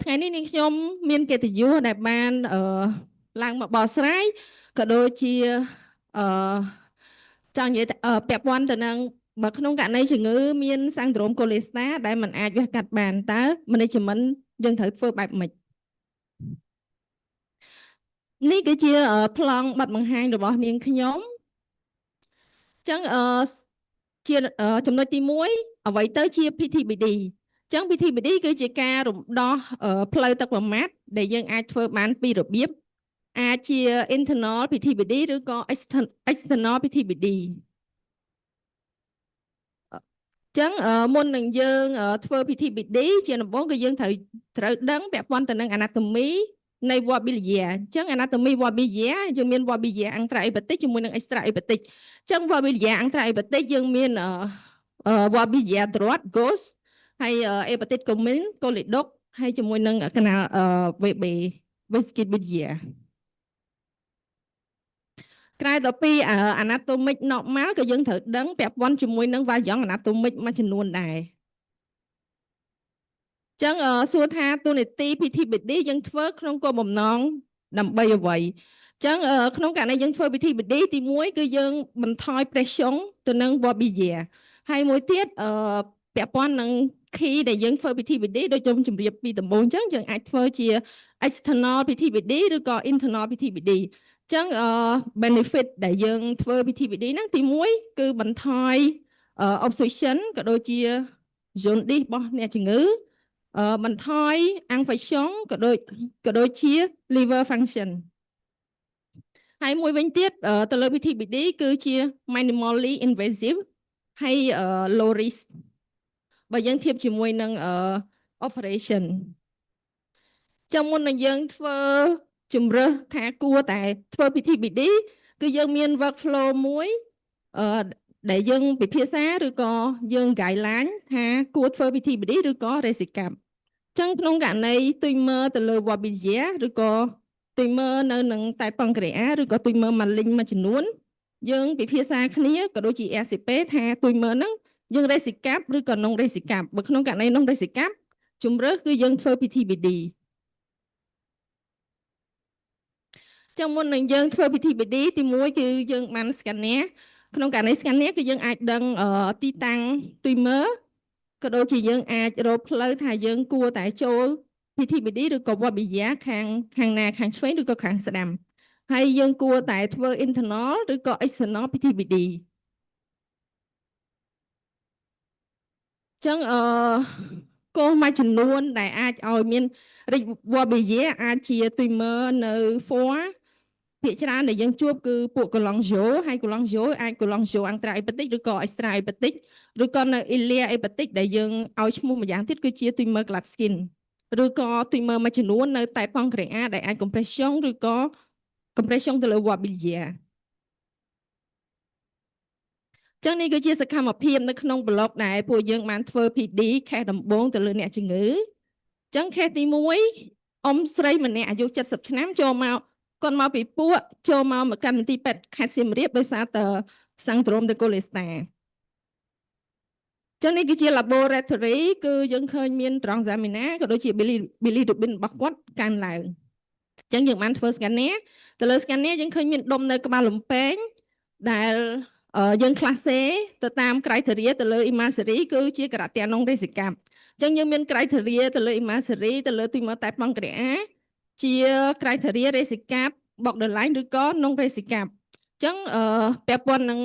ថ្ងៃនេះនាងខ្ញុំមានកិត្តិយសដែលបានឡើងមកបកស្រាយក៏ដូចជាអឺចង់និយាយពាក់ព័ន្ធទៅនឹងបើក្នុងករណីជំងឺមានសាំងដ្រូមកូលេស្តាដែលมันអាចវះកាត់បានតើ management យើងត្រូវធ្វើបែបម៉េចនេះគឺជាប្លង់ប័ណ្ណបង្ហាញរបស់នាងខ្ញុំអញ្ចឹងជាចំណុចទី1អ្វីទៅជា PTBD អញ្ចឹង PTBD គឺជាការរំដោះផ្លូវទឹកប្រមាត់ដែលយើងអាចធ្វើបានពីររបៀបអាចជា internal PTBD ឬក៏ external PTBD អញ្ចឹងមុននឹងយើងធ្វើ PTBD ជាដំបូងគឺយើងត្រូវដឹងពាក់ព័ន្ធទៅនឹង anatomy នៃ Wolbachia អញ្ចឹង anatomy Wolbachia យើងមាន Wolbachia intrahepatic ជាមួយនឹង extrahepatic អញ្ចឹង Wolbachia intrahepatic យើងមាន Wolbachia ទ្រាត់ gauche ហើយ hepatic common colidoc ហើយជាមួយនឹង canal VB Wikipedia ក្រៅទៅពី anatomic normal ក៏យើងត្រូវដឹងពាក់ព័ន្ធជាមួយនឹង variant anatomic មួយចំនួនដែរអញ្ចឹងសួរថាទូនីតិ PTBD យើងធ្វើក្នុងគោលបំណងដើម្បីអ្វីអញ្ចឹងក្នុងករណីយើងធ្វើ PTBD ទី1គឺយើងបន្ថយ pressure ទៅនឹង Wolbachia ហើយមួយទៀតពាក់ព័ន្ធនឹង key ដែលយើងធ្វើ PTBD ដូចខ្ញុំជម្រាបពីដំបូងអញ្ចឹងយើងអាចធ្វើជា external PTBD ឬក៏ internal PTBD អញ្ចឹងbenefit ដែលយើងធ្វើ PTBD ហ្នឹងទី1គឺបន្ថយ obstruction ក៏ដូចជា jaundice របស់អ្នកជំងឺបន្ថយ infection ក៏ដូចជា liver function ហើយមួយវិញទៀតទៅលើ PTBD គឺជា minimally invasive ហើយ low risk បើយើងធៀបជាមួយនឹង operation ចាំមុននឹងយើងធ្វើជំរើសថាគួរតែធ្វើ PTBD គឺយើងមាន workflow មួយដែលយើងពិភាក្សាឬក៏យើង guideline ថាគួរធ្វើ PTBD ឬក៏ Resicap អញ្ចឹងក្នុងករណីទុយមើលទៅលើ Wolbachia ឬក៏ទុយមើលនៅនឹងតែប៉ង់ក្រាឬក៏ទុយមើល malign មួយចំនួនយើងពិភាក្សាគ្នាក៏ដូចជា RCP ថាទុយមើលហ្នឹងយើង Resicap ឬក៏ non Resicap បើក្នុងករណី non Resicap ជំរើសគឺយើងធ្វើ PTBD ចាំមុននឹងយើងធ្វើ PTBD ទី1គឺយើងបាន scanner ក្នុងករណី scanner គឺយើងអាចដឹងទីតាំងទុយមើលក៏ដូចជាយើងអាចរកផ្លូវថាយើងគួរតែចូល PTBD ឬក៏ Wolbachia ខាងណាខាងឆ្វេងឬក៏ខាងស្ដាំហើយយើងគួរតែធ្វើ internal ឬក៏ external PTBD អញ្ចឹងកោសមួយចំនួនដែលអាចឲ្យមាន Wolbachia អាចជាទុយមើលនៅ four ភាគច្រើនដែលយើងជួបគឺពួក cholangio ហើយ cholangio អាច cholangio intrahepatic ឬក៏ extrahepatic ឬក៏នៅ ilia hepatic ដែលយើងឲ្យឈ្មោះម្យ៉ាងទៀតគឺជា tumor Klatskin ឬក៏ tumor មួយចំនួននៅតែប៉ង់ក្រាដែលអាច compression ឬក៏ compression ទៅលើ Wolbachia ចឹងនេះគឺជាសកម្មភាពនៅក្នុងប្លុកដែលពួកយើងបានធ្វើ PD ខេសដំបូងទៅលើអ្នកជំងឺចឹងខេសទី1អ៊ំស្រីម្នាក់អាយុ70ឆ្នាំចូលមកគាត់មកពីពួកចូលមកកាន់មន្ទីរពេទ្យខេត្តសៀមរាបដោយសារតែសាំងដ្រូមកូលេស្តាចឹងនេះគឺជា laboratory គឺយើងឃើញមានត្រង់ examina ក៏ដូចជា bilirubin របស់គាត់កើនឡើងចឹងយើងបានធ្វើ scanner ទៅលើ scanner យើងឃើញមានដុំនៅក្បាលលំពែងដែលយើងខ្លះសេទៅតាម criteria ទៅលើ imagery គឺជាការៈnon Resicap អញ្ចឹងយើងមាន criteria ទៅលើ imagery ទៅលើ tumor តែប៉ង់ក្រាជា criteria Resicap borderline ឬក៏ non Resicap អញ្ចឹងពាក់ព័ន្ធនឹង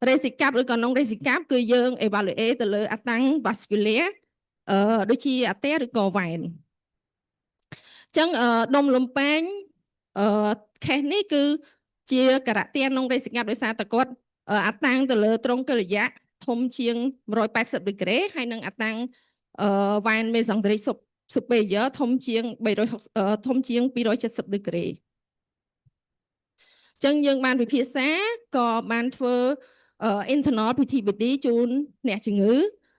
Resicap ឬក៏ non Resicap គឺយើង evaluate ទៅលើអតាំង vascular ដូចជាអតេឬក៏វ៉ែនអញ្ចឹងដុំលំពែងខេសនេះគឺជាការៈnon Resicap ដោយសារតែគាត់អតាំងទៅលើត្រង់កិរិយាធំជាង180ដឺក្រេហើយនឹងអតាំងវ៉ែន mesenteric superior ធំជាង270ដឺក្រេអញ្ចឹងយើងបានពិភាក្សាក៏បានធ្វើ internal PTBD ជូនអ្នកជំងឺ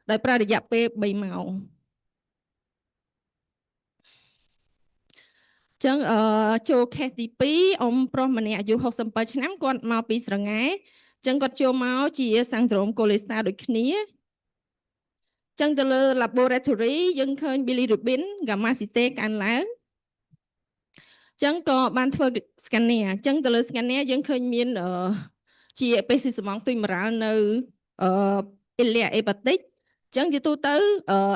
ដោយប្រើរយៈពេល3ម៉ោងចឹងចូលខេសទី2អ៊ំប្រុសម្នាក់អាយុ67ឆ្នាំគាត់មកពីស្រងែចឹងគាត់ចូលមកជាសាំងដ្រូមកូលេស្តាដូចគ្នា ចឹងទៅលើ laboratory យើងឃើញ bilirubin gamma cytase កើនឡើងចឹងក៏បានធ្វើ scanner ចឹងទៅលើ scanner យើងឃើញមានជា epicyclemon tumoral នៅilia hepatic ចឹងជាទូទៅ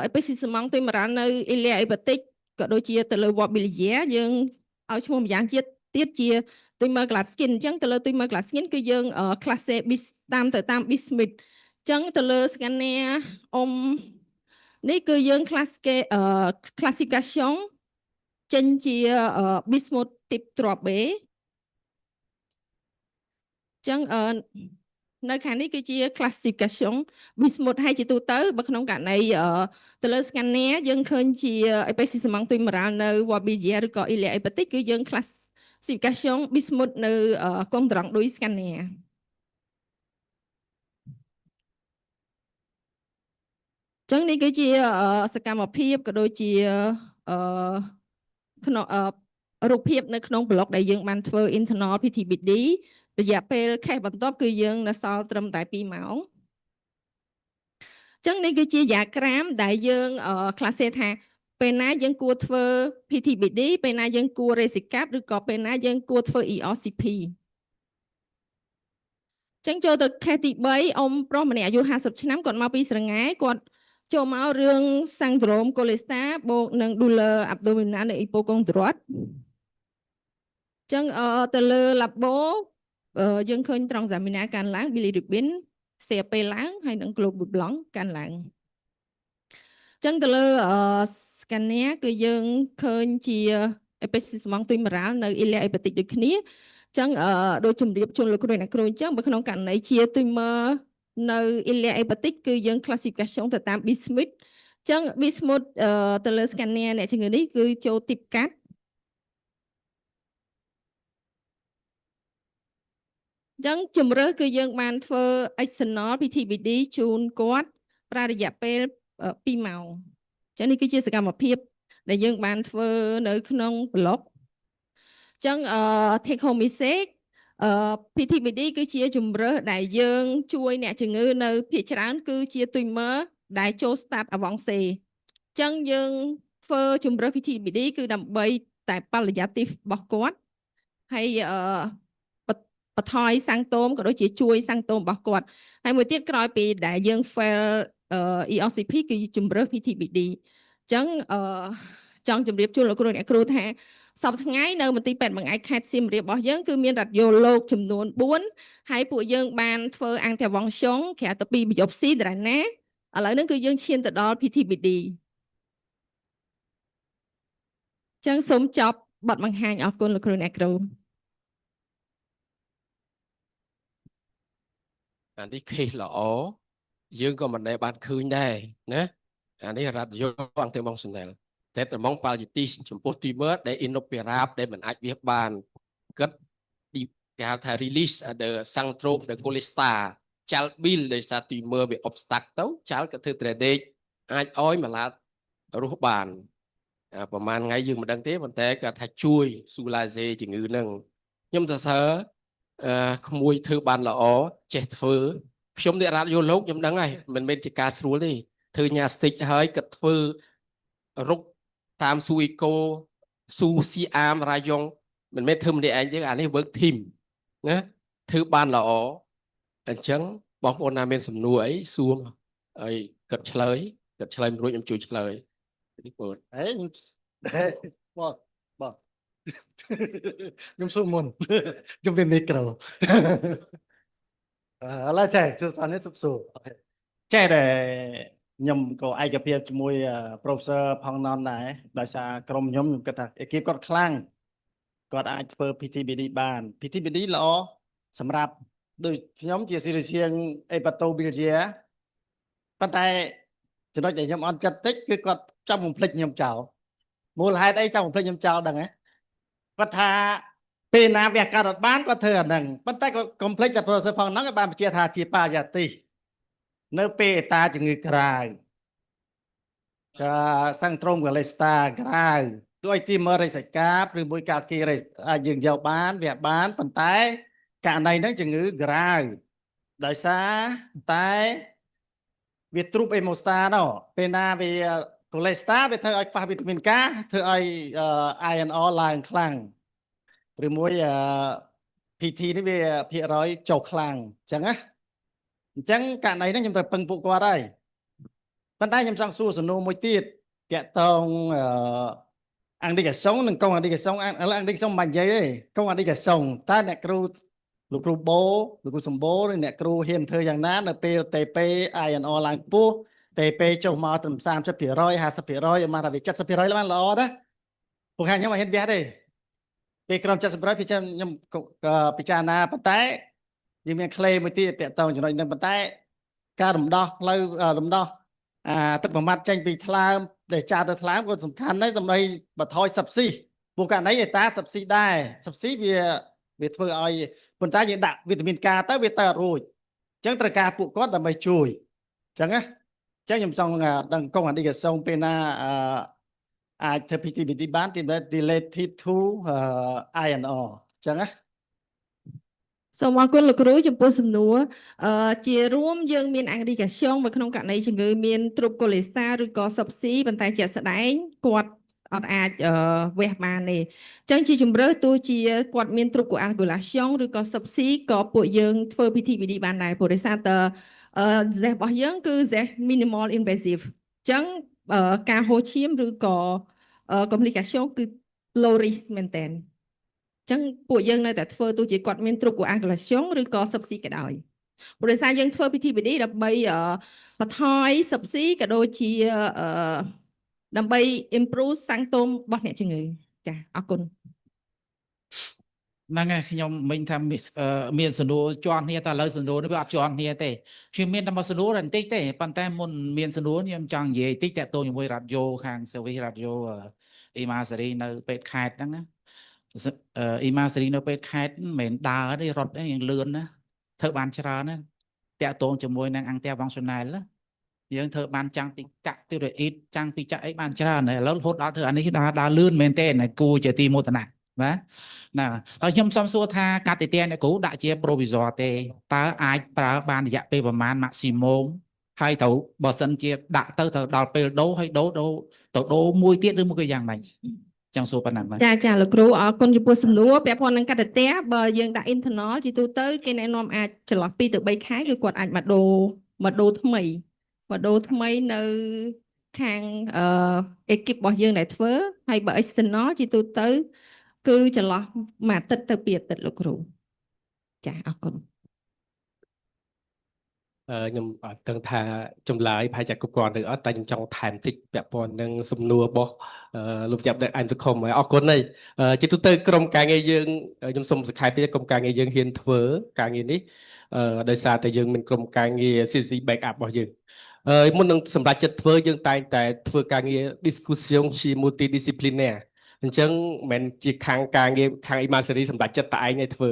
epicyclemon tumoral នៅ ilia hepatic ក៏ដូចជាទៅលើ Warbilia យើងឲ្យឈ្មោះម្យ៉ាងទៀតជា tumor Glaskin ចឹងទៅលើ tumor Glaskin គឺយើង class A bis តាមBismuth ចឹងទៅលើ scanner នេះគឺយើង classification ចេញជា Bismuth type ទ្រាប់ B ចឹងនៅខាងនេះគឺជា classification Bismuth ហើយជាទូទៅបើក្នុងករណីទៅលើ scanner យើងឃើញជា epicyclemon tumoral នៅ Warbilia ឬក៏ ilia hepatic គឺយើង classification Bismuth នៅកុំត្រង់ដូច scanner ចឹងនេះគឺជាសកម្មភាពក៏ដូចជាក្នុងរូបភាពនៅក្នុងប្លុកដែលយើងបានធ្វើ internal PTBD រយៈពេលខេសបន្ទាប់គឺយើងនៅសល់ត្រឹមតែ2ម៉ោងចឹងនេះគឺជាយ៉ាក្រាមដែលយើង class ថាពេលណាយើងគួរធ្វើ PTBD ពេលណាយើងគួរ Resicap ឬក៏ពេលណាយើងគួរធ្វើ ERCP ចឹងចូលទៅខេសទី3អ៊ំប្រុសម្នាក់អាយុ50ឆ្នាំគាត់មកពីស្រងាយគាត់ចូលមករឿង syndrome Colesta បូកនឹង Douleur abdominal នៃ hypochondroit ចឹងទៅលើ labo យើងឃើញត្រង់ examina កើនឡើង bilirubin CRP ឡើងហើយនឹង globule blanc កើនឡើងចឹងទៅលើ scanner គឺយើងឃើញជា epicyclemon tumoral នៅ ilia hepatic ដូចគ្នាចឹងដូចជំរាបជូនលោកគ្រូអ្នកគ្រូអញ្ចឹងបើក្នុងករណីជា tumor នៅ ilia hepatic គឺយើង classification ទៅតាម Bismuth ចឹង Bismuth ទៅលើ scanner អ្នកជំងឺនេះគឺចូលទីបកាត់ចឹងជំរើសគឺយើងបានធ្វើ external PTBD ជូនគាត់ប្រើរយៈពេល2ម៉ោងចឹងនេះគឺជាសកម្មភាពដែលយើងបានធ្វើនៅក្នុងប្លុកចឹងtake home message PTBD គឺជាជំរើសដែលយើងជួយអ្នកជំងឺនៅភាគច្រើនគឺជា tumor ដែលចូល start avance ចឹងយើងធ្វើជំរើស PTBD គឺដើម្បីតែ palliative របស់គាត់ហើយបន្ថយសាំងតូមក៏ដូចជាជួយសាំងតូមរបស់គាត់ហើយមួយទៀតក្រោយពីដែលយើង fail ERCP គឺជំរើស PTBD អញ្ចឹងចង់ជម្រាបជូនលោកគ្រូអ្នកគ្រូថាសប្តាហ៍ថ្ងៃនៅមន្ទីរពេទ្យបង្អែកខេត្តសៀមរាបរបស់យើងគឺមានរ៉ាឌីយ៉ូលោកចំនួន4ហើយពួកយើងបានធ្វើអាំងតាវ៉ង់ឆុងក្រៅទៅពីbiopsy ដរ៉ាណាឥឡូវហ្នឹងគឺយើងឈានទៅដល់ PTBD អញ្ចឹងសូមចប់បទបង្ហាញអរគុណលោកគ្រូអ្នកគ្រូអានេះខេសល្អយើងក៏មិនដែលបានឃើញដែរណាអានេះរ៉ាឌីយ៉ូអង់ទេម៉ងស្នែលតែត្រមងប៉ាល់យទីសចំពោះ tumor ដែល inoperable ដែលមិនអាចវាបានគិតទីគេហៅថា release the syndrome the Colesta ចាល់ bill ដោយសារ tumor វា obstacle ទៅចាល់ក៏ធ្វើ drainage អាចឲ្យម៉ាឡាតរស់បានប្រហែលថ្ងៃយើងមិនដឹងទេប៉ុន្តែគាត់ថាជួយ soulager ជំងឺហ្នឹងខ្ញុំទៅសើក្មួយធ្វើបានល្អចេះធ្វើខ្ញុំអ្នករ៉ាឌីយ៉ូលោកខ្ញុំដឹងហើយមិនមែនជាការស្រួលទេធ្វើញ៉ាស្ទិចហើយគាត់ធ្វើរុកតាមស៊ូអេកូស៊ូស៊ីអាមរ៉ាយ៉ុងមិនមែនធ្វើម្នាក់ឯងទេអានេះ work team ណាធ្វើបានល្អអញ្ចឹងបងប្អូនណាមានសំណួរអីសួរហើយគាត់ឆ្លើយមិនរួចខ្ញុំជួយឆ្លើយនេះបងហេបងខ្ញុំសួរមុនខ្ញុំមានមីក្រូឥឡូវចេះអានេះសុបសួរចេះតែខ្ញុំក៏ឯកភាពជាមួយ professor ផងណនដែរដោយសារក្រុមខ្ញុំគិតថាអេគីបគាត់ខ្លាំងគាត់អាចធ្វើ PTBD បាន PTBD ល្អសម្រាប់ដូចខ្ញុំជាស៊ីរីសៀង hepatobiliary ប៉ុន្តែចំណុចដែលខ្ញុំអន់ចិត្តតិចគឺគាត់ចង់បំភ្លេចខ្ញុំចោលមូលហេតុអីចង់បំភ្លេចខ្ញុំចោលដឹងហ៎គាត់ថាពេលណាវាកាត់អត់បានគាត់ធ្វើអាហ្នឹងប៉ុន្តែគាត់កុំភ្លេចតែ professor ផងហ្នឹងបានបញ្ជាក់ថាជាបាយាទិនៅពេលតាជំងឺក្រៅសាំងត្រូមកាលេស្តាក្រៅដូចទីមើរិសកាបឬមួយកាល់គីអាចយើងយកបានវាបានប៉ុន្តែករណីហ្នឹងជំងឺក្រៅដោយសារតែ វាទ្រុបអេម៉ូស្តាណោពេលណាវាកូលេស្តាវាធ្វើឲ្យខ្វះវីតាមីន K ធ្វើឲ្យiron ore ឡើងខ្លាំងឬមួយPT នេះវាភាគរយចុះខ្លាំងអញ្ចឹងណាអញ្ចឹងករណីហ្នឹងខ្ញុំត្រូវពឹងពួកគាត់ហើយប៉ុន្តែខ្ញុំចង់សួរសំណួរមួយទៀតតាក់ទងអាំងឌីកាសុងនិងកងអាំងឌីកាសុងឥឡូវអាំងឌីកាសុងមិននិយាយទេកងអាំងឌីកាសុងតើអ្នកគ្រូលោកគ្រូបូលោកគ្រូសម្បូរឬអ្នកគ្រូហ៊ានធ្វើយ៉ាងណានៅពេល TP iron ore ឡើងខ្ពស់ TP ចុះមកត្រឹម 30% 50% ឲ្យមកថាវា 70% ឡើងល្អណាពួកខ្ញុំមិនហ៊ានវះទេពេលក្រុម 70%ខ្ញុំពិចារណាប៉ុន្តែយើងមានក្លេមួយទៀតតាក់ទងចំណុចហ្នឹងប៉ុន្តែការរំដោះផ្លូវរំដោះទឹកប្រមាត់ចេញពីថ្លើមដែលចាទៅថ្លើមក៏សំខាន់ដែរដើម្បីបន្ថយសັບស៊ីពួកករណីឯតាសັບស៊ីដែរសັບស៊ីវាធ្វើឲ្យប៉ុន្តែយើងដាក់វីតាមីន K ទៅវាទៅអត់រួចអញ្ចឹងត្រូវការពួកគាត់ដើម្បីជួយអញ្ចឹងណាអញ្ចឹងខ្ញុំចង់ដឹងកងអាឌីកាសុងពេលណាអាចធ្វើ PTBD បានទី related to iron ore អញ្ចឹងណា សូមអរគុណលោកគ្រូចំពោះសំណួរជារួមយើងមានអាំងឌីកាស្យុងនៅក្នុងករណីជំងឺមានទ្រុបកូលេស្តាឬក៏សុបស៊ីប៉ុន្តែជាក់ស្ដែងគាត់អត់អាចវះបានទេអញ្ចឹងជាជំរឿទោះជាគាត់មានទ្រុបកូអាល់កូឡាស្យុងឬក៏សុបស៊ីក៏ពួកយើងធ្វើ PTBD បានដែរព្រោះដោយសារតសេះរបស់យើងគឺសេះ minimal invasive អញ្ចឹងការហូរឈាមឬក៏ complication គឺ low risk មែនតើចឹងពួកយើងនៅតែធ្វើទោះជាគាត់មានទ្រុបកូអាល់កូឡាស្យុងឬក៏សុបស៊ីក៏ដោយព្រោះដោយសារយើងធ្វើ PTBD ដើម្បីបន្ថយសុបស៊ីក៏ដូចជាដើម្បី improve សាំងតុមរបស់អ្នកជំងឺចាអរគុណហ្នឹងហើយខ្ញុំមិញថាមានសំណួរជាន់គ្នាតែឥឡូវសំណួរនេះវាអត់ជាន់គ្នាទេខ្ញុំមានតែមកសំណួរបន្តិចទេប៉ុន្តែមុនមានសំណួរខ្ញុំចង់និយាយតិចតាក់ទងជាមួយរ៉ាឌីយ៉ូខាង service រ៉ាឌីយ៉ូអ៊ីម៉ាសេរីនៅពេទ្យខេត្តហ្នឹងណាអ៊ីម៉ាសេរីនៅពេទ្យខេត្តមិនមែនដើរទេរត់ទេយ៉ាងលឿនណាធ្វើបានច្រើនណាតាក់ទងជាមួយនឹងអង្គាវងស៊ូណែលណាយើងធ្វើបានចាំងពីកាក់ទីរ៉អ៊ីតចាំងពីចាក់អីបានច្រើនហើយឥឡូវរហូតដល់ធ្វើអានេះដើរលឿនមែនទេគួរជាទីមោទនៈណាហើយខ្ញុំសុំសួរថាកាត់ទីទានអ្នកគ្រូដាក់ជា provisor ទេតើអាចប្រើបានរយៈពេលប្រមាណ maximum ហើយត្រូវបើសិនជាដាក់ទៅដល់ពេលដូរហើយដូរមួយទៀតឬមួយក៏យ៉ាងម៉េចចង់សួរប៉ុណ្ណឹងបាទចាលោកគ្រូអរគុណចំពោះសំណួរពាក់ព័ន្ធនឹងកាត់ទះបើយើងដាក់ internal ជាទូទៅគេណែនាំអាចចន្លោះ2ទៅ3ខែគឺគាត់អាចមកដូរថ្មីនៅខាងអេគីបរបស់យើងដែលធ្វើហើយបើ external ជាទូទៅគឺចន្លោះមួយអាទិត្យទៅ2អាទិត្យលោកគ្រូចាអរគុណខ្ញុំអត់ដឹងថាចម្លើយប្រហែលជាគ្រប់គ្រាន់ឬអត់តែខ្ញុំចង់ថែមតិចពាក់ព័ន្ធនឹងសំណួររបស់លោកចាប់អែមសុខុមអរគុណហើយជាទូទៅក្រុមការងារយើងខ្ញុំសូមសង្ខេបតិចក្រុមការងារយើងហ៊ានធ្វើការងារនេះដោយសារតែយើងមានក្រុមការងារ CC backup របស់យើងមុននឹងសម្រាប់ចិត្តធ្វើយើងតែងតែធ្វើការងារ discussion ជា multidisciplinary អញ្ចឹងមិនមែនជាខាងការងារខាង Imagery សម្រាប់ចិត្តតែឯងឯងធ្វើ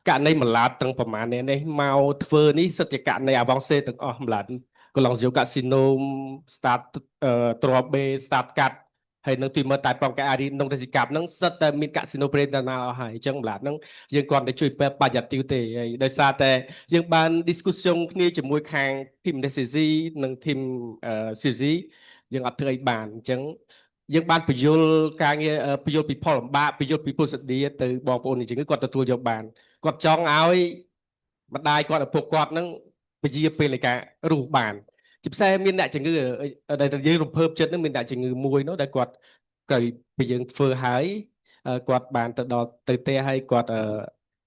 ករណីម្លាតទាំងប្រមាណនេះមកធ្វើនេះសិតជាករណី avance ទាំងអស់ម្លាតកន្លងយកកាស៊ីណូ start ទ្រប B start កាត់ហើយនៅទីមើលតែប្រងកាអារីក្នុងរសិកាប់ហ្នឹងសិតតែមានកាស៊ីណូ brain ដល់ណាអស់ហើយអញ្ចឹងម្លាតហ្នឹងយើងគ្រាន់តែជួយបច្ចាទីវទេហើយដោយសារតែយើងបាន discussion គ្នាជាមួយខាង team DCC និង team CC យើងអត់ធ្វើអីបានអញ្ចឹងយើងបានបញ្យលការងារបញ្យលពីផលលំបាកបញ្យលពីពុស្ដីទៅបងប្អូនអញ្ចឹងគាត់ទទួលយកបានគាត់ចង់ឲ្យម្ដាយគាត់ឪពុកគាត់ហ្នឹងពជាពេលនៃការរស់បានជាពិសេសមានអ្នកជំងឺដែលយើងរំភើបចិត្តហ្នឹងមានអ្នកជំងឺមួយនោះដែលគាត់ក្រោយពីយើងធ្វើហើយគាត់បានទៅដល់ទៅផ្ទះហើយគាត់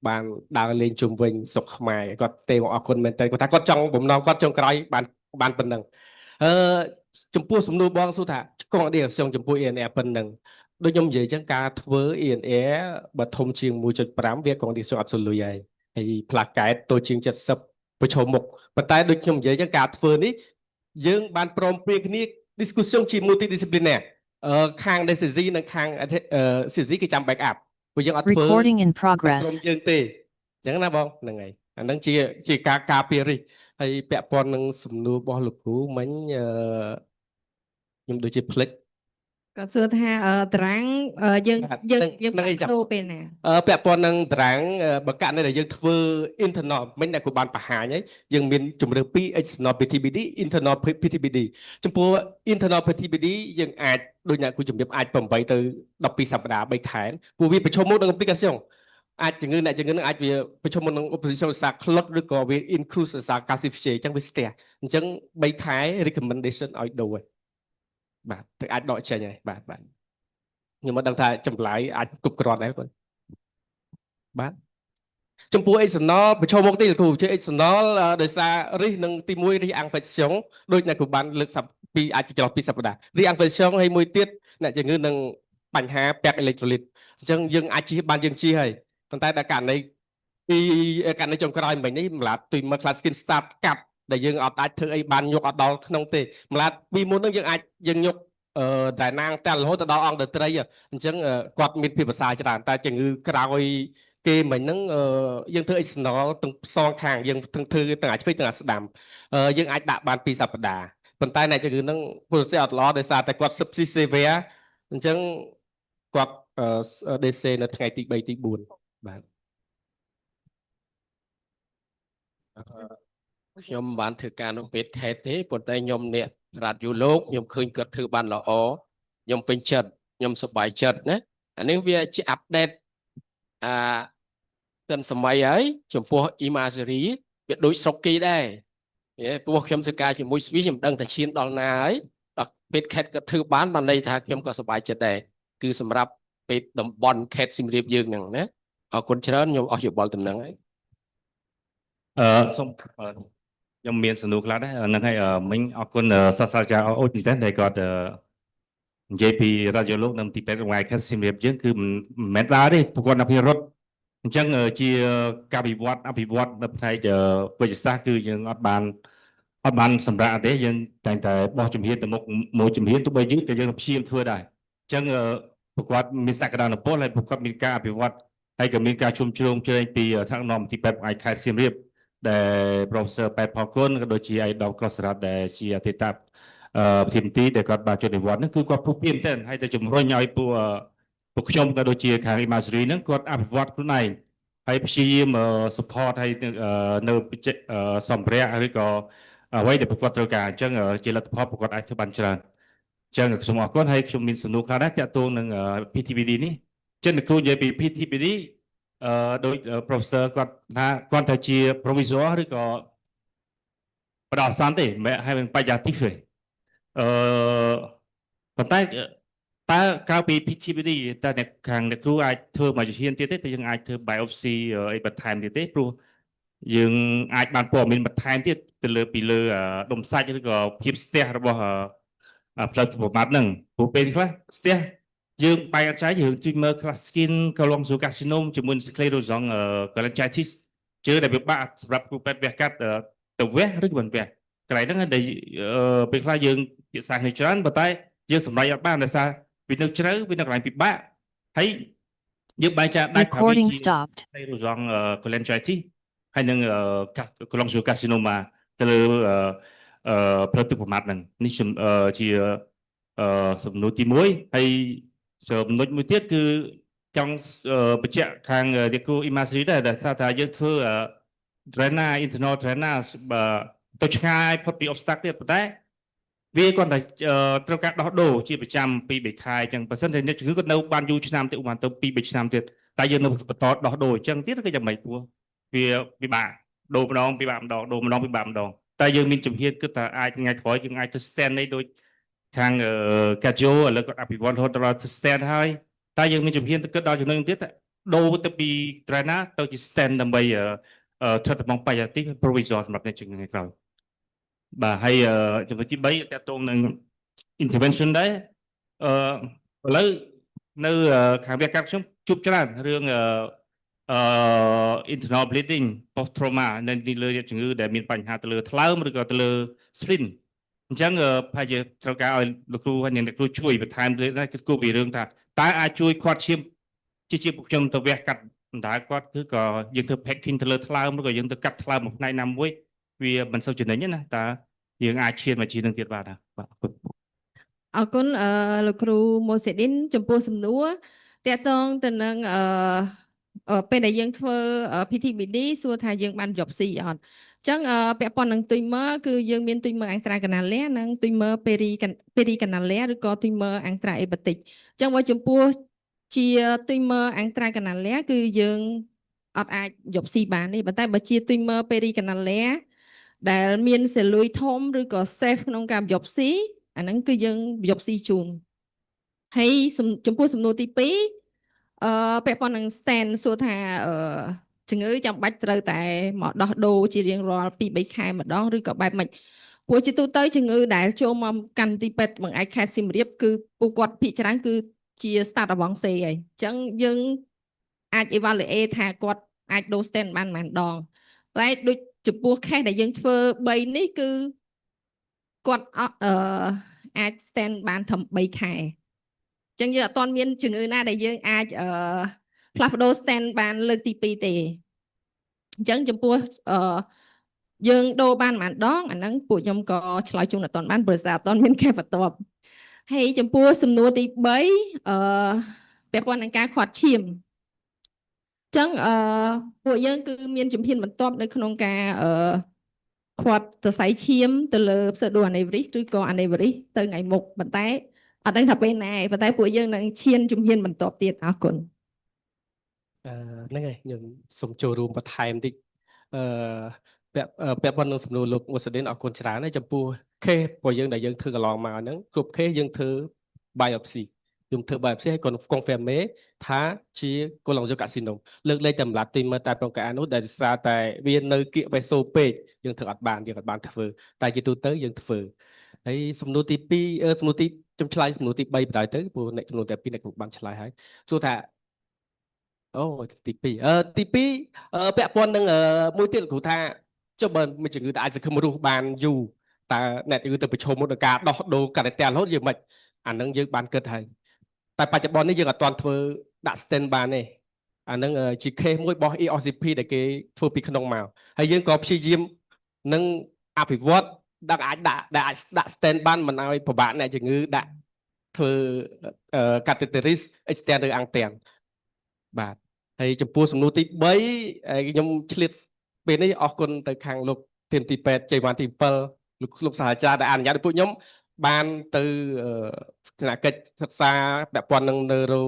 បានដើរលេងជុំវិញសុខខ្មែរគាត់ទេមកអរគុណមែនតើគាត់ថាគាត់ចង់បំណងគាត់ចង់ក្រោយបានប៉ុណ្ណឹងចំពោះសំណួរបងសួរថាកងអឌីកាសចំពោះ ENR ប៉ុណ្ណឹងដូចខ្ញុំនិយាយចឹងការធ្វើ ENR បើធំជាង 1.5 វាកងអឌីកាសអត់សូវលុយហើយផ្លាកែតតូចជាង70ប្រឈមមុខប៉ុន្តែដូចខ្ញុំនិយាយចឹងការធ្វើនេះយើងបានព្រមព្រៀងគ្នា discussion ជា multidisciplinary ខាង DCC និងខាង CC គេចាំ back up ព្រោះយើងអត់ធ្វើ Recording in progress ក្រុមយើងទេអញ្ចឹងណាបងហ្នឹងហើយអាហ្នឹងជាការពាររិះហើយពាក់ព័ន្ធនឹងសំណួររបស់លោកគ្រូមិញខ្ញុំដូចជាភ្លេច Có xưa tha tráng dân dân Nâng ấy bắt chậm đô bên nè ពាក់ព័ន្ធនឹងតារាងបើករណីដែលយើងធ្វើ internal មិញដែលគូបានបង្ហាញហើយយើងមានជំរឿពី external PTBD internal PTBD ចំពោះ internal PTBD យើងអាចដូចអ្នកគូជំរាបអាច8ទៅ12សប្តាហ៍3ខែព្រោះវាប្រឈមមុខនឹង application អាចជំងឺអ្នកជំងឺនឹងអាចវាប្រឈមមុខនឹង opposition សារ clot ឬក៏វា increase សារ calcification អញ្ចឹងវាស្ទះអញ្ចឹង3ខែ recommendation ឲ្យដូរហើយបាទទៅអាចដកចេញហើយបាទខ្ញុំមកដឹងថាចម្លើយអាចគ្រប់គ្រាន់ដែរបងបាទចំពោះ external ប្រឈមមុខទីគ្រូជា external ដោយសាររិះនឹងទី1រិះ infection ដូចអ្នកគ្រូបានលើកពីអាចចន្លោះពីសប្តាហ៍រិះ infection ហើយមួយទៀតអ្នកជំងឺនឹងបញ្ហាពាក់ electrolyte អញ្ចឹងយើងអាចជិះបានយើងជិះហើយប៉ុន្តែដល់ករណីពីករណីចុងក្រោយមិញនេះម្លាប់ទុយមក class skin start កាប់ដែលយើងអត់អាចធ្វើអីបានយកអត់ដល់ក្នុងទេម្លាប់ពីមុនហ្នឹងយើងអាចយើងយកតែណាងតែរហូតទៅដល់អង្គត្រីអញ្ចឹងគាត់មានភាពប្រសើរច្រើនតែជំងឺក្រោយគេមិញហ្នឹងយើងធ្វើ external ទាំងសងខាងយើងធ្វើទាំងអាចឆ្វេងទាំងអាចស្ដាំយើងអាចដាក់បាន2សប្តាហ៍ប៉ុន្តែអ្នកជំងឺហ្នឹងព្រោះតែអត់ល្អដោយសារតែគាត់ sepsis severe អញ្ចឹងគាត់DC នៅថ្ងៃទី3ទី4បាទខ្ញុំបានធ្វើការនៅពេទ្យខេត្តទេប៉ុន្តែខ្ញុំអ្នករ៉ាឌីយ៉ូលោកខ្ញុំឃើញគាត់ធ្វើបានល្អខ្ញុំពេញចិត្តខ្ញុំសប្បាយចិត្តណាអានេះវាជាអាប់ដេតទាន់សម័យហើយចំពោះ imagery វាដូចស្រុកគេដែរព្រោះខ្ញុំធ្វើការជាមួយស្វីសខ្ញុំដឹងតែឈានដល់ណាហើយដល់ពេទ្យខេត្តគាត់ធ្វើបានន័យថាខ្ញុំក៏សប្បាយចិត្តដែរគឺសម្រាប់ពេទ្យតំបន់ខេត្តសៀមរាបយើងហ្នឹងណាអរគុណច្រើនខ្ញុំអស់យោបល់តំណឹងហើយសូមខ្ញុំមានសំណួរខ្លះដែរហ្នឹងហើយមិញអរគុណសាស្ត្រាចារ្យអូចមែនតើដែលគាត់និយាយពីរ៉ាឌីយ៉ូលោកនិងទីពេទ្យរង្វាយខេត្តសៀមរាបយើងគឺមិនមែនដែរទេប្រព័ន្ធអភិរតអញ្ចឹងជាការអភិវឌ្ឍនៅផ្នែកវិទ្យាសាស្ត្រគឺយើងអត់បានសម្រាប់ទេយើងតែងតែបោះជំហានទៅមុខមួយជំហានទោះបីយឺតក៏យើងព្យាយាមធ្វើដែរអញ្ចឹងប្រព័ន្ធមានសក្តានុពលហើយប្រព័ន្ធមានការអភិវឌ្ឍហើយក៏មានការជុំជ្រោមជ្រែងពីថ្នាក់នាំទីពេទ្យរង្វាយខេត្តសៀមរាបដែល Professor ប៉ែតផលគុណក៏ដូចជាឯកឧត្តមក្រសរ៉ាត់ដែលជាអតីតប្រធានទីដែលគាត់បានចុះនិវត្តន៍ហ្នឹងគឺគាត់ពុះពៀនតែហើយទៅជំរុញឲ្យពួកខ្ញុំក៏ដូចជាខាង Imagery ហ្នឹងគាត់អភិវឌ្ឍខ្លួនឯងហើយព្យាយាម support ឲ្យនៅសម្ភារៈឬក៏អ្វីដែលប្រកបត្រូវការអញ្ចឹងជាលទ្ធផលប្រកបអាចធ្វើបានច្រើនអញ្ចឹងសូមអរគុណហើយខ្ញុំមានសំណួរខ្លះដែរតាក់ទងនឹង PTBD នេះចឹងគ្រូនិយាយពី PTBD ដោយ Professor គាត់ថាគាត់ថាជា provisoire ឬក៏បដិសន្នទេមិនឲ្យមិនបញ្ញាតិទេប៉ុន្តែតើក្រៅពី PTBD តើអ្នកខាងអ្នកគ្រូអាចធ្វើមួយជំហានទៀតទេតែយើងអាចធ្វើ biopsy អីបន្ថែមទៀតទេព្រោះយើងអាចបានព័ត៌មានបន្ថែមទៀតទៅលើពីលើដុំសាច់ឬក៏ភាពស្ទះរបស់ផ្លូវប្រមាត់ហ្នឹងព្រោះពេលខ្លះស្ទះយើងបែរអត់ចាយយើងជួយមើល class skin ក៏ឡងស៊ូកាស៊ីណូមជាមួយ sclerosing cholangitis ជឿដែលវាបាក់សម្រាប់គ្រូពេទ្យវះកាត់ទៅវះឬក៏មិនវះកន្លែងហ្នឹងដែលពេលខ្លះយើងភាសាគ្នាច្រើនប៉ុន្តែយើងសម្រេចអត់បានដោយសារវានៅជ្រៅវានៅកន្លែងពិបាកហើយយើងបែរចាដាច់ថាវា sclerosing cholangitis ហើយនឹងក៏ឡងស៊ូកាស៊ីណូមទៅលើផ្លូវទឹកប្រមាត់ហ្នឹងនេះជាសំណួរទី1ហើយចំណុចមួយទៀតគឺចង់បញ្ជាក់ខាងអ្នកគ្រូ Imagery ដែរដែលថាថាយើងធ្វើ drainage internal drainage ទៅឆ្ងាយផុតពី obstacle ទៀតប៉ុន្តែវាគាត់តែត្រូវការដោះដូរជាប្រចាំ2 3ខែអញ្ចឹងបើសិនជាអ្នកជំងឺគាត់នៅបានយូរឆ្នាំទៀតបានទៅ2 3ឆ្នាំទៀតតែយើងនៅបន្តដោះដូរអញ្ចឹងទៀតគឺយ៉ាងម៉េចព្រោះវាពិបាកដូរម្ដងពិបាកម្ដងដូរម្ដងពិបាកម្ដងតែយើងមានជំហានគិតថាអាចថ្ងៃក្រោយយើងអាចទៅ stand នេះដូចខាង Kajo ឥឡូវគាត់អភិវឌ្ឍរហូតដល់ទៅ stand ហើយតែយើងមានជំហានទៅគិតដល់ចំណុចទៀតដូរទៅពី trainer ទៅជា stand ដើម្បីធ្វើតំងបាយទី provisoire សម្រាប់អ្នកជំងឺថ្ងៃក្រោយបាទហើយចំណុចទី3តកតងនឹង intervention ដែរឥឡូវនៅខាងវគ្គកាត់ខ្ញុំជួបច្រើនរឿងinternal bleeding post trauma នៅលើជំងឺដែលមានបញ្ហាទៅលើថ្លើមឬក៏ទៅលើ spleen អញ្ចឹងប្រហែលជាត្រូវការឲ្យលោកគ្រូហើយអ្នកគ្រូជួយបន្ថែមទៀតដែរគឺគូពីរឿងថាតើអាចជួយគាត់ឈាមជាពួកខ្ញុំទៅវះកាត់បណ្ដាគាត់គឺក៏យើងធ្វើ packing ទៅលើថ្លើមឬក៏យើងទៅកាត់ថ្លើមមួយផ្នែកណាមួយវាមិនសូវចំណេញទេណាតើយើងអាចឈានមកជានឹងទៀតបាទបាទអរគុណ អរគុណលោកគ្រូម៉ូសេឌីនចំពោះសំណួរតកតងទៅនឹងពេលដែលយើងធ្វើ PTBD សួរថាយើងបានយកស៊ីអត់អញ្ចឹងពាក់ព័ន្ធនឹងទុយមើគឺយើងមានទុយមើអង្ត្រាកាណាលែនិងទុយមើពេរីកាណាលែឬក៏ទុយមើអង្ត្រាអេបាទិកអញ្ចឹងបើចំពោះជាទុយមើអង្ត្រាកាណាលែគឺយើងអត់អាចយកស៊ីបានទេប៉ុន្តែបើជាទុយមើពេរីកាណាលែដែលមានសេលុយធំឬក៏ safe ក្នុងការយកស៊ីអាហ្នឹងគឺយើងយកស៊ីជូនហើយចំពោះសំណួរទី2ពាក់ព័ន្ធនឹង stand សួរថាជំងឺចាំបាច់ត្រូវតែមកដោះដូរជារៀងរាល់ 2-3 ខែម្ដងឬក៏បែបម៉េចព្រោះជាទូទៅជំងឺដែលចូលមកកាន់ទីពេទ្យបង្អែកខេត្តសៀមរាបគឺពួកគាត់ភាគច្រើនគឺជា start អវងសេហើយអញ្ចឹងយើងអាច evaluate ថាគាត់អាចដូរ stand បានប៉ុន្មានដងតែដូចចំពោះ case ដែលយើងធ្វើ3នេះគឺគាត់អាច stand បានត្រឹម3ខែអញ្ចឹងយើងអត់ទាន់មានជំងឺណាដែលយើងអាចផ្លាស់ប្ដូរ stand បានលើកទី2ទេអញ្ចឹងចំពោះយើងដូរបានប៉ុន្មានដងអាហ្នឹងពួកខ្ញុំក៏ឆ្លើយជូនអត់ទាន់បានព្រោះសារអត់ទាន់មានការបន្ទាប់ហើយចំពោះសំណួរទី3ពាក់ព័ន្ធនឹងការខាត់ឈាមអញ្ចឹងពួកយើងគឺមានជំហានបន្ទាប់នៅក្នុងការខាត់សរសៃឈាមទៅលើ pseudo aneurysm ឬក៏ aneurysm ទៅថ្ងៃមុខប៉ុន្តែអត់ដឹងថាពេលណាប៉ុន្តែពួកយើងនឹងឈានជំហានបន្ទាប់ទៀតអរគុណហ្នឹងហើយខ្ញុំសូមចូលរួមបន្ថែមតិចពាក់ព័ន្ធនឹងសំណួរលោកម៉ូសេឌីនអរគុណច្រើនហើយចំពោះ case របស់យើងដែលយើងធ្វើកន្លងមកហ្នឹងគ្រប់ case យើងធ្វើ biopsy ខ្ញុំធ្វើ biopsy ហើយគាត់ confirm ថាជាកូឡុងយោកាស៊ីណូមលើកលែងតែម្លាត់ទីមើលតែប្រកាសនោះដែលសារតែវានៅគៀកបេសូពេកយើងធ្វើអត់បានយើងអត់បានធ្វើតែជាទូទៅយើងធ្វើហើយសំណួរទី2សំណួរទីខ្ញុំឆ្លើយសំណួរទី3បណ្ដោយទៅព្រោះអ្នកចំនួនតែ2អ្នកបានឆ្លើយហើយសួរថាអូទី2ទី2ពាក់ព័ន្ធនឹងមួយទៀតលោកគ្រូថាចុះបើមានជំងឺដែលអាចសង្ឃឹមរស់បានយូរតើអ្នកជំងឺទៅប្រឈមមុខនឹងការដោះដូរកាន់តែរហូតយើងមិនអានឹងយើងបានគិតហើយតែបច្ចុប្បន្ននេះយើងអត់ទាន់ធ្វើដាក់ stand បានទេអានឹងជា case មួយរបស់ EOCP ដែលគេធ្វើពីក្នុងមកហើយយើងក៏ព្យាយាមនឹងអភិវឌ្ឍដែលអាចដាក់ stand បានមិនឲ្យពិបាកអ្នកជំងឺដាក់ធ្វើ catheteris extend ឬ anten បាទហើយចំពោះសំណួរទី3ខ្ញុំឆ្លៀតពេលនេះអរគុណទៅខាងលោកធានទីពេទ្យជ័យវ៉ាន់ទី7លោកសាស្ត្រាចារ្យដែលអនុញ្ញាតឲ្យពួកខ្ញុំបានទៅគណៈកិច្ចសិក្សាពាក់ព័ន្ធនឹងneuro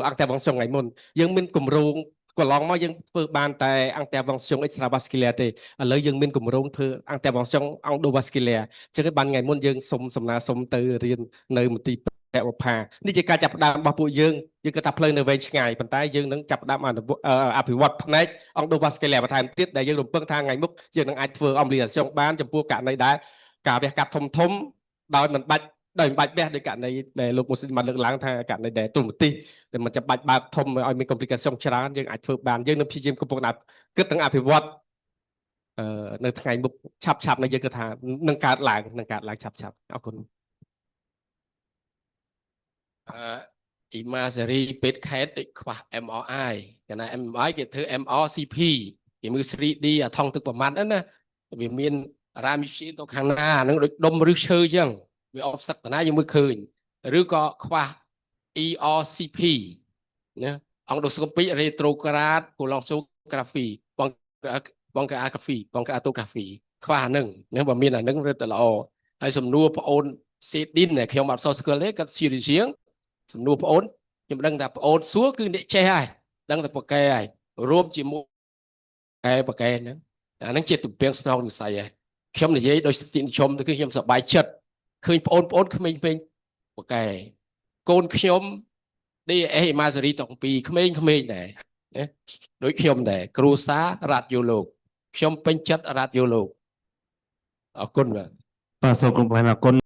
អង្កែបងសុងថ្ងៃមុនយើងមានគម្រោងកន្លងមកយើងធ្វើបានតែអង្កែបងសុង extravascular ទេឥឡូវយើងមានគម្រោងធ្វើអង្កែបងសុង endovascular អញ្ចឹងបានថ្ងៃមុនយើងសំណើសុំទៅរៀននៅមន្ទីរពេទ្យបុប្ផានេះជាការចាប់ផ្ដើមរបស់ពួកយើងគិតថាផ្លូវនៅវែងឆ្ងាយប៉ុន្តែយើងនឹងចាប់ផ្ដើមអភិវឌ្ឍផ្នែក endovascular បន្ថែមទៀតដែលយើងរំពឹងថាថ្ងៃមុខយើងនឹងអាចធ្វើ embolization បានចំពោះករណីដែលការវះកាត់ធំដោយមិនបាច់វះដោយករណីដែលលោកមុស្លីមបានលើកឡើងថាករណីដែលទូលមតិដែលមិនចាំបាច់បើកធំឲ្យមាន complication ច្រើនយើងអាចធ្វើបានយើងនឹងព្យាយាមកំពុងតែគិតទាំងអភិវឌ្ឍនៅថ្ងៃមុខឆាប់នេះយើងគិតថានឹងកើតឡើងឆាប់អរគុណimagery ពេទ្យខេត្តដូចខ្វះ MRI គេណា MRI គេធ្វើ MRCP គេមើល 3D អាថងទឹកប្រមាណហ្នឹងណាវាមានរ៉ាមីស៊ីទៅខាងណាហ្នឹងដូចដុំឬឈើអញ្ចឹងវាអបសឹកតាណាយើងមើលឃើញឬក៏ខ្វះ ERCP ណាអង្គដូស្កូពី retrograde colonsography បងក្រាហ្វីបងក្រាតូក្រាហ្វីខ្វះអាហ្នឹងបើមានអាហ្នឹងរឹតតែល្អហើយសំណួរប្អូនសេឌីនខ្ញុំអត់សូវស្គាល់ទេគាត់ជាជាងសំណួរប្អូនខ្ញុំដឹងថាប្អូនសួរគឺអ្នកចេះហើយដឹងតែប្រកែហើយរួមជាមួយប្រកែហ្នឹងអាហ្នឹងជាទំពាំងស្នងនិស័យហើយខ្ញុំនិយាយដោយសតិនិយមទៅគឺខ្ញុំសប្បាយចិត្តឃើញប្អូនក្មេងប្រកែកូនខ្ញុំ DAS imagery តាំងពីក្មេងដែរណាដូចខ្ញុំដែរគ្រូសារ radiolog ខ្ញុំពេញចិត្ត radiolog អរគុណបាទ បាទសូមគោរពអរគុណ